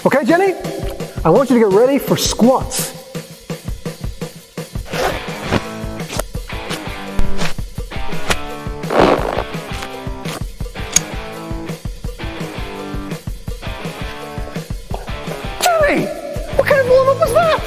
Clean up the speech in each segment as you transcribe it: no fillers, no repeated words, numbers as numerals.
Okay, Jenny, I want you to get ready for squats. Jenny, what kind of warm-up was that?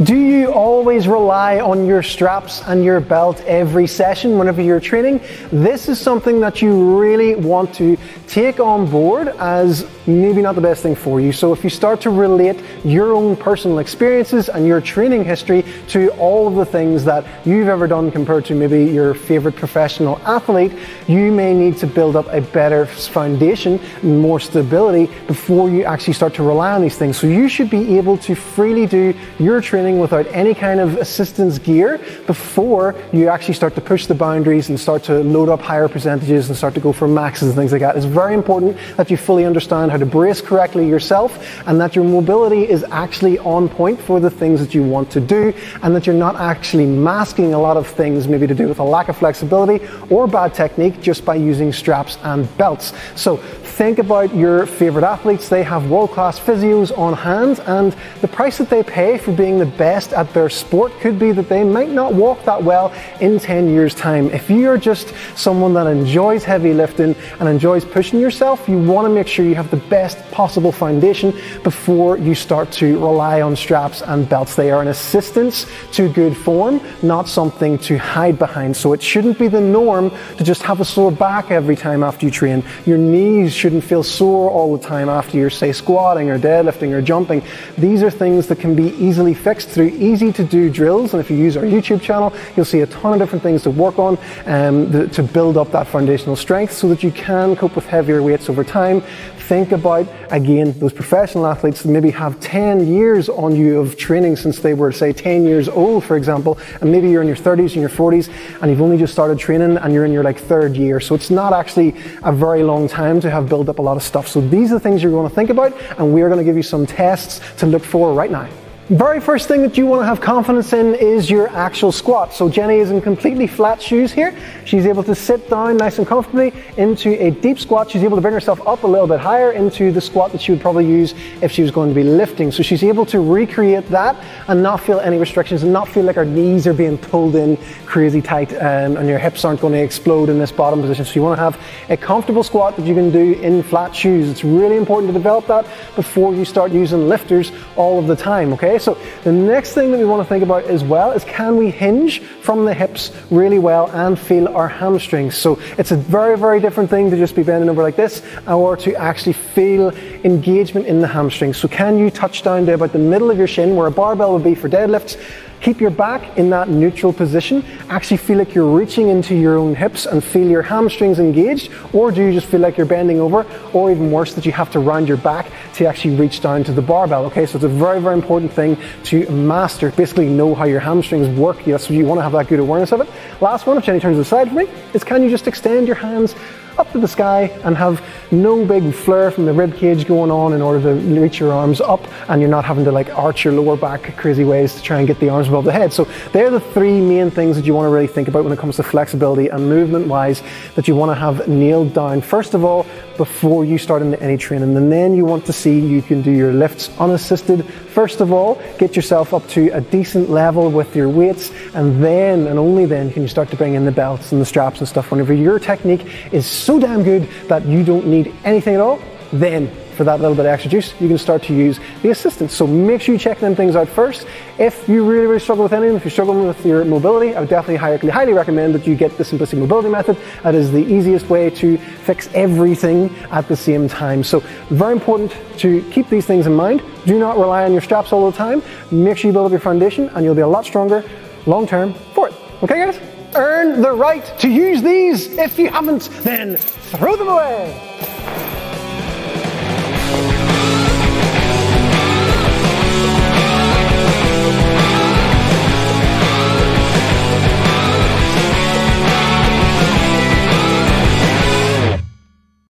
Do you always rely on your straps and your belt every session whenever you're training? This is something that you really want to take on board as maybe not the best thing for you. So if you start to relate your own personal experiences and your training history to all of the things that you've ever done compared to maybe your favorite professional athlete, you may need to build up a better foundation and more stability before you actually start to rely on these things. So you should be able to freely do your training without any kind of assistance gear before you actually start to push the boundaries and start to load up higher percentages and start to go for maxes and things like that. It's very important that you fully understand how to brace correctly yourself and that your mobility is actually on point for the things that you want to do, and that you're not actually masking a lot of things maybe to do with a lack of flexibility or bad technique just by using straps and belts. So think about your favorite athletes. They have world-class physios on hand, and the price that they pay for being the best at their sport could be that they might not walk that well in 10 years time. If you're just someone that enjoys heavy lifting and enjoys pushing yourself, you want to make sure you have the best possible foundation before you start to rely on straps and belts. They are an assistance to good form, not something to hide behind. So it shouldn't be the norm to just have a sore back every time after you train. Your knees shouldn't feel sore all the time after you're, say, squatting or deadlifting or jumping. These are things that can be easily fixed through easy to do drills, and if you use our YouTube channel, you'll see a ton of different things to work on to build up that foundational strength so that you can cope with heavier weights over time. Think about, again, those professional athletes that maybe have 10 years on you of training since they were, say, 10 years old, for example, and maybe you're in your 30s and your 40s and you've only just started training and you're in your third year. So it's not actually a very long time to have built up a lot of stuff. So these are the things you're going to think about, and we're going to give you some tests to look for right now. Very first thing that you want to have confidence in is your actual squat. So Jenny is in completely flat shoes here. She's able to sit down nice and comfortably into a deep squat. She's able to bring herself up a little bit higher into the squat that she would probably use if she was going to be lifting. So she's able to recreate that and not feel any restrictions and not feel like her knees are being pulled in crazy tight and your hips aren't going to explode in this bottom position. So you want to have a comfortable squat that you can do in flat shoes. It's really important to develop that before you start using lifters all of the time, okay? So the next thing that we want to think about as well is, can we hinge from the hips really well and feel our hamstrings? So it's a very, very different thing to just be bending over like this or to actually feel engagement in the hamstrings. So can you touch down to about the middle of your shin where a barbell would be for deadlifts? Keep your back in that neutral position. Actually feel like you're reaching into your own hips and feel your hamstrings engaged, or do you just feel like you're bending over, or even worse, that you have to round your back to actually reach down to the barbell, okay? So it's a very, very important thing to master, basically know how your hamstrings work. Yes, you want to have that good awareness of it. Last one, if Jenny turns to the side for me, is can you just extend your hands up to the sky and have no big flare from the rib cage going on in order to reach your arms up, and you're not having to arch your lower back crazy ways to try and get the arms above the head. So they're the three main things that you want to really think about when it comes to flexibility and movement wise that you want to have nailed down first of all before you start into any training. And then you want to see you can do your lifts unassisted. First of all, get yourself up to a decent level with your weights, and then and only then can you start to bring in the belts and the straps and stuff. Whenever your technique is so damn good that you don't need anything at all, then for that little bit of extra juice, you can start to use the assistance. So make sure you check them things out first. If you really, really struggle with anything, if you're struggling with your mobility, I would definitely highly recommend that you get the Simplicity Mobility Method. That is the easiest way to fix everything at the same time. So very important to keep these things in mind. Do not rely on your straps all the time. Make sure you build up your foundation and you'll be a lot stronger long term for it. Okay guys? Earn the right to use these. If you haven't, then throw them away.